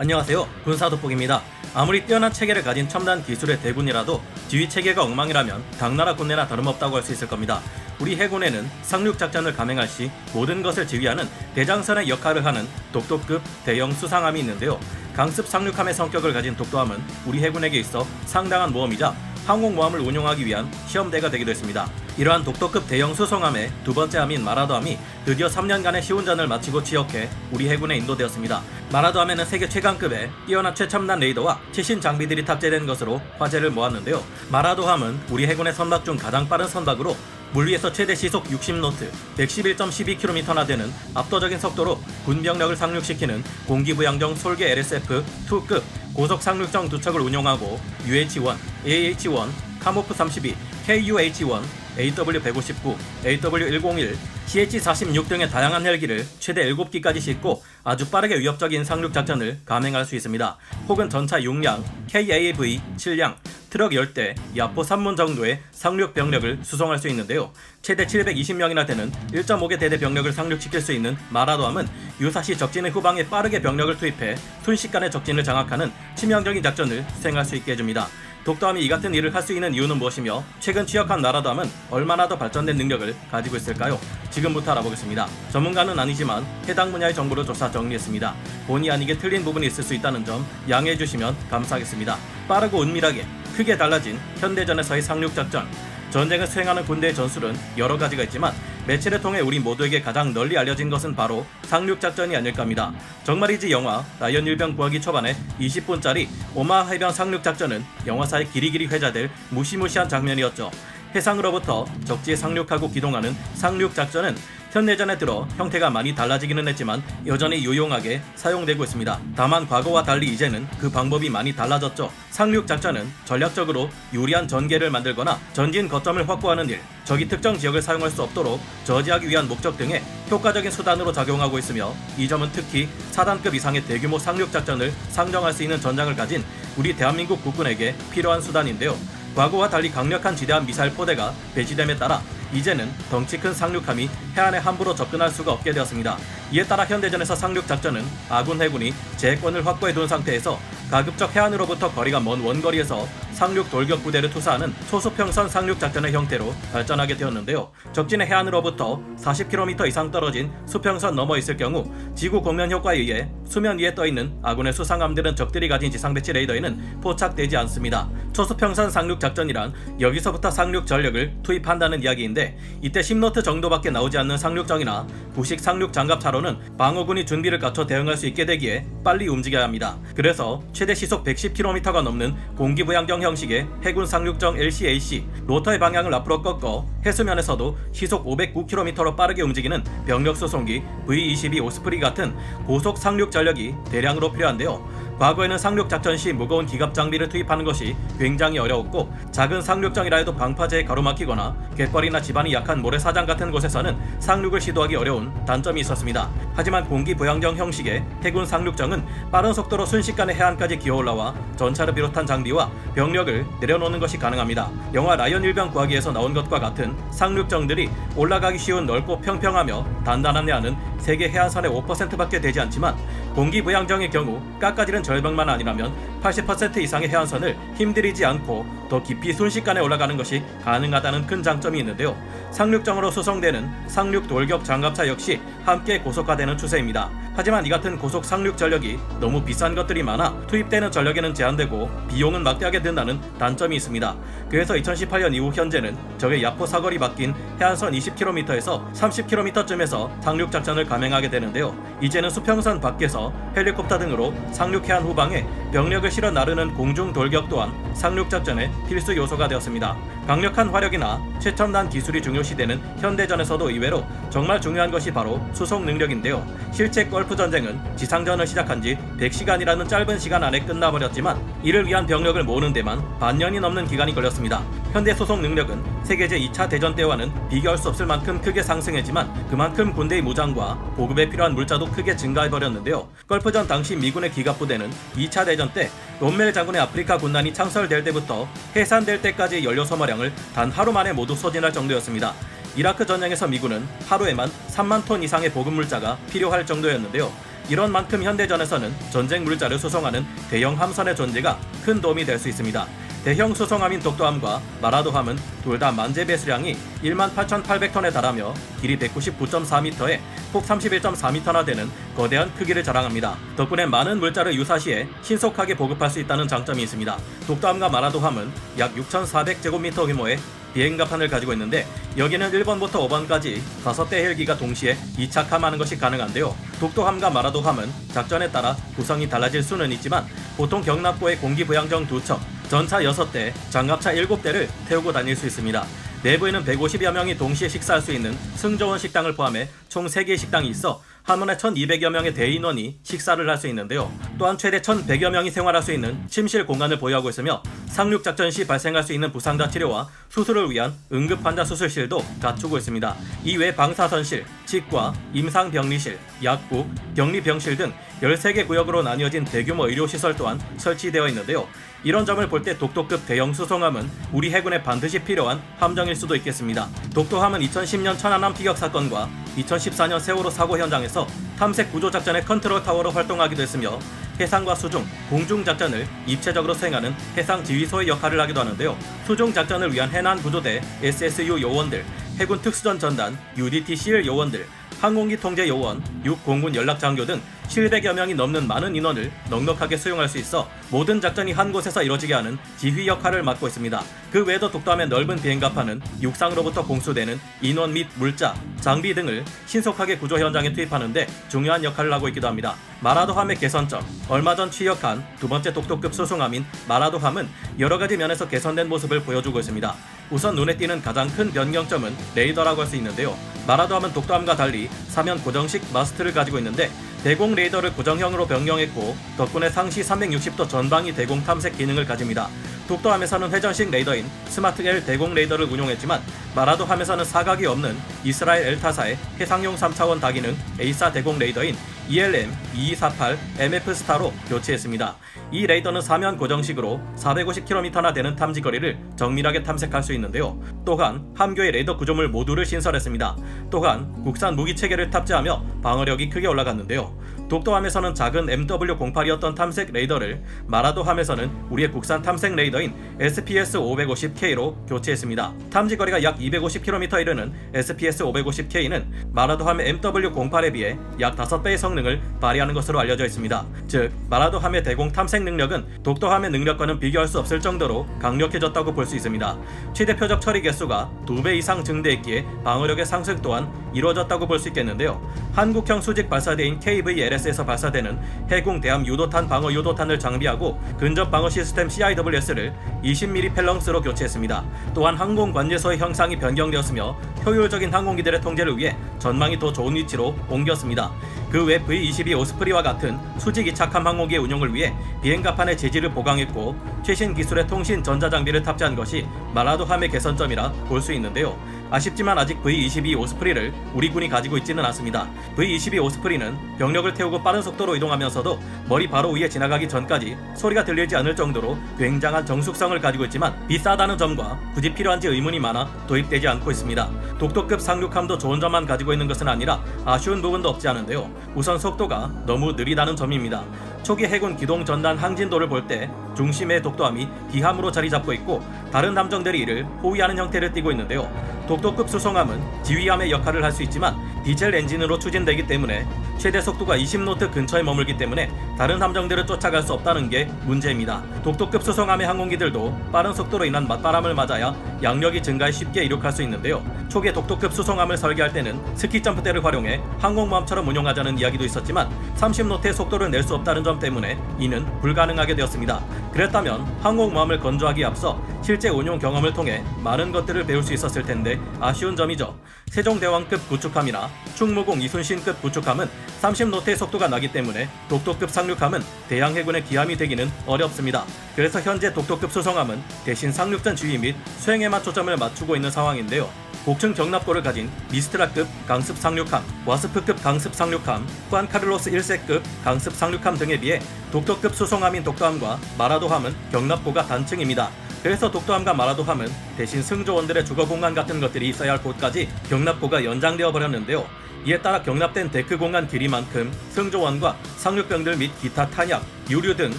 안녕하세요. 군사돋보기입니다. 아무리 뛰어난 체계를 가진 첨단 기술의 대군이라도 지휘 체계가 엉망이라면 당나라 군대나 다름없다고 할 수 있을 겁니다. 우리 해군에는 상륙작전을 감행할 시 모든 것을 지휘하는 대장선의 역할을 하는 독도급 대형 수상함이 있는데요. 강습 상륙함의 성격을 가진 독도함은 우리 해군에게 있어 상당한 모험이자 항공모함을 운용하기 위한 시험대가 되기도 했습니다. 이러한 독도급 대형 수송함의 두 번째 함인 마라도함이 드디어 3년간의 시운전을 마치고 취역해 우리 해군에 인도되었습니다. 마라도함에는 세계 최강급의 뛰어난 최첨단 레이더와 최신 장비들이 탑재된 것으로 화제를 모았는데요. 마라도함은 우리 해군의 선박 중 가장 빠른 선박으로 물 위에서 최대 시속 60노트, 111.12km나 되는 압도적인 속도로 군병력을 상륙시키는 공기부양정 솔개 LSF-2급 고속 상륙정 두 척을 운용하고 UH-1, AH-1, 카모프 32, KUH-1, AW159, AW101, CH-46 등의 다양한 헬기를 최대 7기까지 싣고 아주 빠르게 위협적인 상륙작전을 감행할 수 있습니다. 혹은 전차 6량, KAV 7량, 트럭 10대, 야포 3문 정도의 상륙 병력을 수송할 수 있는데요. 최대 720명이나 되는 1.5개 대대 병력을 상륙시킬 수 있는 마라도함은 유사시 적진의 후방에 빠르게 병력을 투입해 순식간에 적진을 장악하는 치명적인 작전을 수행할 수 있게 해줍니다. 독도함이 이 같은 일을 할 수 있는 이유는 무엇이며 최근 취역한 마라도함은 얼마나 더 발전된 능력을 가지고 있을까요? 지금부터 알아보겠습니다. 전문가는 아니지만 해당 분야의 정보를 조사 정리했습니다. 본의 아니게 틀린 부분이 있을 수 있다는 점 양해해 주시면 감사하겠습니다. 빠르고 은밀하게 크게 달라진 현대전에서의 상륙작전. 전쟁을 수행하는 군대의 전술은 여러 가지가 있지만 매체를 통해 우리 모두에게 가장 널리 알려진 것은 바로 상륙작전이 아닐까 합니다. 정말이지 영화 라이언 일병 구하기 초반에 20분짜리 오마하 해변 상륙작전은 영화사에 길이길이 회자될 무시무시한 장면이었죠. 해상으로부터 적지에 상륙하고 기동하는 상륙작전은 현대전에 들어 형태가 많이 달라지기는 했지만 여전히 유용하게 사용되고 있습니다. 다만 과거와 달리 이제는 그 방법이 많이 달라졌죠. 상륙작전은 전략적으로 유리한 전개를 만들거나 전진 거점을 확보하는 일, 적이 특정 지역을 사용할 수 없도록 저지하기 위한 목적 등의 효과적인 수단으로 작용하고 있으며 이 점은 특히 4단급 이상의 대규모 상륙작전을 상정할 수 있는 전장을 가진 우리 대한민국 국군에게 필요한 수단인데요. 과거와 달리 강력한 지대함 미사일 포대가 배치됨에 따라 이제는 덩치 큰 상륙함이 해안에 함부로 접근할 수가 없게 되었습니다. 이에 따라 현대전에서 상륙작전은 아군 해군이 제해권을 확보해 둔 상태에서 가급적 해안으로부터 거리가 먼 원거리에서 상륙 돌격 부대를 투사하는 소수평선 상륙작전의 형태로 발전하게 되었는데요. 적진의 해안으로부터 40km 이상 떨어진 수평선 넘어 있을 경우 지구 공면 효과에 의해 수면 위에 떠있는 아군의 수상함들은 적들이 가진 지상배치 레이더에는 포착되지 않습니다. 초수평선 상륙작전이란 여기서부터 상륙 전력을 투입한다는 이야기인데 이때 10노트 정도밖에 나오지 않는 상륙정이나 구식 상륙 장갑차로는 방어군이 준비를 갖춰 대응할 수 있게 되기에 빨리 움직여야 합니다. 그래서 최대 시속 110km가 넘는 공기부양정 형식의 해군 상륙정 LCAC, 로터의 방향을 앞으로 꺾어 해수면에서도 시속 509km로 빠르게 움직이는 병력 수송기 V-22 오스프리 같은 고속 상륙 전력이 대량으로 필요한데요. 과거에는 상륙작전 시 무거운 기갑 장비를 투입하는 것이 굉장히 어려웠고 작은 상륙정이라 해도 방파제에 가로막히거나 갯벌이나 지반이 약한 모래사장 같은 곳에서는 상륙을 시도하기 어려운 단점이 있었습니다. 하지만 공기부양정 형식의 해군 상륙정은 빠른 속도로 순식간에 해안까지 기어올라와 전차를 비롯한 장비와 병력을 내려놓는 것이 가능합니다. 영화 라이언 일병 구하기에서 나온 것과 같은 상륙정들이 올라가기 쉬운 넓고 평평하며 단단한 해안은 세계 해안선의 5%밖에 되지 않지만 공기부양정의 경우 깎아지른 절벽만 아니라면 80% 이상의 해안선을 힘들이지 않고 더 깊이 순식간에 올라가는 것이 가능하다는 큰 장점이 있는데요. 상륙정으로 수송되는 상륙 돌격 장갑차 역시 함께 고속화되는 추세입니다. 하지만 이 같은 고속 상륙 전력이 너무 비싼 것들이 많아 투입되는 전력에는 제한되고 비용은 막대하게 든다는 단점이 있습니다. 그래서 2018년 이후 현재는 적의 야포 사거리 바뀐 해안선 20km에서 30km쯤에서 상륙작전을 감행하게 되는데요. 이제는 수평선 밖에서 헬리콥터 등으로 상륙 해안 후방에 병력을 실어 나르는 공중 돌격 또한 상륙작전의 필수 요소가 되었습니다. 강력한 화력이나 최첨단 기술이 중요시되는 현대전에서도 의외로 정말 중요한 것이 바로 수송 능력인데요. 실제 걸프 전쟁은 지상전을 시작한 지 100시간이라는 짧은 시간 안에 끝나버렸지만 이를 위한 병력을 모으는 데만 반년이 넘는 기간이 걸렸습니다. 현대 수송 능력은 세계제 2차 대전 때와는 비교할 수 없을 만큼 크게 상승했지만 그만큼 군대의 무장과 보급에 필요한 물자도 크게 증가해버렸는데요. 걸프전 당시 미군의 기갑부대는 2차 대전 때 롬멜 장군의 아프리카 군단이 창설될 때부터 해산될 때까지의 연료 소모량을 단 하루 만에 모두 소진할 정도였습니다. 이라크 전쟁에서 미군은 하루에만 3만 톤 이상의 보급 물자가 필요할 정도였는데요. 이런 만큼 현대전에서는 전쟁 물자를 수송하는 대형 함선의 존재가 큰 도움이 될 수 있습니다. 대형 수송함인 독도함과 마라도함은 둘 다 만재 배수량이 18,800톤에 달하며 길이 199.4m에 폭 31.4m나 되는 거대한 크기를 자랑합니다. 덕분에 많은 물자를 유사시에 신속하게 보급할 수 있다는 장점이 있습니다. 독도함과 마라도함은 약 6,400제곱미터 규모의 비행갑판을 가지고 있는데 여기는 1번부터 5번까지 5대 헬기가 동시에 이착함하는 것이 가능한데요. 독도함과 마라도함은 작전에 따라 구성이 달라질 수는 있지만 보통 경납고에 공기부양정 2척, 전차 6대, 장갑차 7대를 태우고 다닐 수 있습니다. 내부에는 150여 명이 동시에 식사할 수 있는 승조원 식당을 포함해 총 3개의 식당이 있어 한 번에 1,200여 명의 대인원이 식사를 할 수 있는데요. 또한 최대 1,100여 명이 생활할 수 있는 침실 공간을 보유하고 있으며 상륙작전 시 발생할 수 있는 부상자 치료와 수술을 위한 응급환자 수술실도 갖추고 있습니다. 이외 방사선실, 치과, 임상병리실, 약국, 격리병실 등 13개 구역으로 나뉘어진 대규모 의료시설 또한 설치되어 있는데요. 이런 점을 볼 때 독도급 대형 수송함은 우리 해군에 반드시 필요한 함정일 수도 있겠습니다. 독도함은 2010년 천안함 피격 사건과 2014년 세월호 사고 현장에서 탐색 구조 작전의 컨트롤 타워로 활동하기도 했으며 해상과 수중, 공중 작전을 입체적으로 수행하는 해상 지휘소의 역할을 하기도 하는데요. 수중 작전을 위한 해난 구조대 SSU 요원들, 해군 특수전 전단 UDT-CL 요원들, 항공기 통제 요원, 육공군 연락장교 등 700여 명이 넘는 많은 인원을 넉넉하게 수용할 수 있어 모든 작전이 한 곳에서 이루어지게 하는 지휘 역할을 맡고 있습니다. 그 외에도 독도함의 넓은 비행갑판은 육상으로부터 공수되는 인원 및 물자, 장비 등을 신속하게 구조 현장에 투입하는 데 중요한 역할을 하고 있기도 합니다. 마라도함의 개선점, 얼마 전 취역한 두 번째 독도급 수송함인 마라도함은 여러 가지 면에서 개선된 모습을 보여주고 있습니다. 우선 눈에 띄는 가장 큰 변경점은 레이더라고 할 수 있는데요. 마라도함은 독도함과 달리 사면 고정식 마스트를 가지고 있는데 대공 레이더를 고정형으로 변경했고 덕분에 상시 360도 전방위 대공 탐색 기능을 가집니다. 독도함에서는 회전식 레이더인 스마트 L 대공 레이더를 운용했지만 마라도함에서는 사각이 없는 이스라엘 엘타사의 해상용 3차원 다기능 A사 대공 레이더인 ELM 2248 MF 스타로 교체했습니다. 이 레이더는 사면 고정식으로 450km나 되는 탐지 거리를 정밀하게 탐색할 수 있는데요. 또한 함교의 레이더 구조물 모듈을 신설했습니다. 또한 국산 무기 체계를 탑재하며 방어력이 크게 올라갔는데요. 독도함에서는 작은 MW08이었던 탐색 레이더를 마라도함에서는 우리의 국산 탐색 레이더인 SPS-550K로 교체했습니다. 탐지거리가 약 250km에 이르는 SPS-550K는 마라도함의 MW08에 비해 약 5배의 성능을 발휘하는 것으로 알려져 있습니다. 즉, 마라도함의 대공 탐색 능력은 독도함의 능력과는 비교할 수 없을 정도로 강력해졌다고 볼 수 있습니다. 최대 표적 처리 개수가 2배 이상 증대했기에 방어력의 상승 또한 이루어졌다고 볼 수 있겠는데요. 한국형 수직 발사대인 KVLS에서 발사되는 해군 대함 유도탄 방어 유도탄을 장비하고 근접 방어 시스템 CIWS를 20mm 펠런스로 교체했습니다. 또한 항공 관제소의 형상이 변경되었으며 효율적인 항공기들의 통제를 위해 전망이 더 좋은 위치로 옮겼습니다. 그 외 V-22 오스프리와 같은 수직 이착함 항공기의 운용을 위해 비행갑판의 재질을 보강했고 최신 기술의 통신 전자장비를 탑재한 것이 마라도함의 개선점이라 볼 수 있는데요. 아쉽지만 아직 V-22 오스프리를 우리 군이 가지고 있지는 않습니다. V-22 오스프리는 병력을 태우고 빠른 속도로 이동하면서도 머리 바로 위에 지나가기 전까지 소리가 들리지 않을 정도로 굉장한 정숙성을 가지고 있지만 비싸다는 점과 굳이 필요한지 의문이 많아 도입되지 않고 있습니다. 독도급 상륙함도 좋은 점만 가지고 있는 것은 아니라 아쉬운 부분도 없지 않은데요. 우선 속도가 너무 느리다는 점입니다. 초기 해군 기동 전단 항진도를 볼 때 중심의 독도함이 기함으로 자리 잡고 있고 다른 함정들이 이를 호위하는 형태를 띠고 있는데요. 독도급 수송함은 지휘함의 역할을 할 수 있지만 디젤 엔진으로 추진되기 때문에 최대 속도가 20노트 근처에 머물기 때문에 다른 함정들을 쫓아갈 수 없다는 게 문제입니다. 독도급 수송함의 항공기들도 빠른 속도로 인한 맞바람을 맞아야 양력이 증가해 쉽게 이륙할 수 있는데요. 초기에 독도급 수송함을 설계할 때는 스키 점프대를 활용해 항공모함처럼 운용하자는 이야기도 있었지만 30노트의 속도를 낼 수 없다는 점 때문에 이는 불가능하게 되었습니다. 그랬다면 항공모함을 건조하기에 앞서 실제 운용 경험을 통해 많은 것들을 배울 수 있었을 텐데 아쉬운 점이죠. 세종대왕급 구축함이나 충무공 이순신급 구축함은 30노트의 속도가 나기 때문에 독도급 상륙함은 대양해군의 기함이 되기는 어렵습니다. 그래서 현재 독도급 수송함은 대신 상륙전 지휘 및 수행에만 초점을 맞추고 있는 상황인데요. 복층 경납고를 가진 미스트라급 강습 상륙함, 와스프급 강습 상륙함, 후안카를로스 1세급 강습 상륙함 등에 비해 독도급 수송함인 독도함과 마라도함은 경납고가 단층입니다. 그래서 독도함과 마라도함은 대신 승조원들의 주거 공간 같은 것들이 있어야 할 곳까지 경납고가 연장되어 버렸는데요. 이에 따라 경납된 데크 공간 길이만큼 승조원과 상륙병들 및 기타 탄약, 유류 등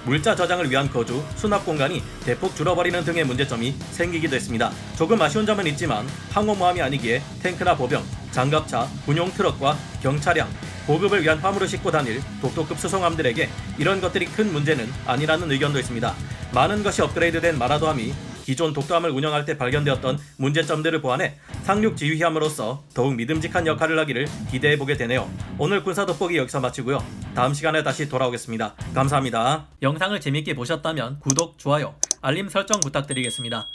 물자 저장을 위한 거주, 수납 공간이 대폭 줄어버리는 등의 문제점이 생기기도 했습니다. 조금 아쉬운 점은 있지만 항공모함이 아니기에 탱크나 보병, 장갑차, 군용 트럭과 경차량, 보급을 위한 화물을 싣고 다닐 독도급 수송함들에게 이런 것들이 큰 문제는 아니라는 의견도 있습니다. 많은 것이 업그레이드된 마라도함이 기존 독도함을 운영할 때 발견되었던 문제점들을 보완해 상륙 지휘함으로써 더욱 믿음직한 역할을 하기를 기대해보게 되네요. 오늘 군사 돋보기 여기서 마치고요. 다음 시간에 다시 돌아오겠습니다. 감사합니다. 영상을 재밌게 보셨다면 구독, 좋아요, 알림 설정 부탁드리겠습니다.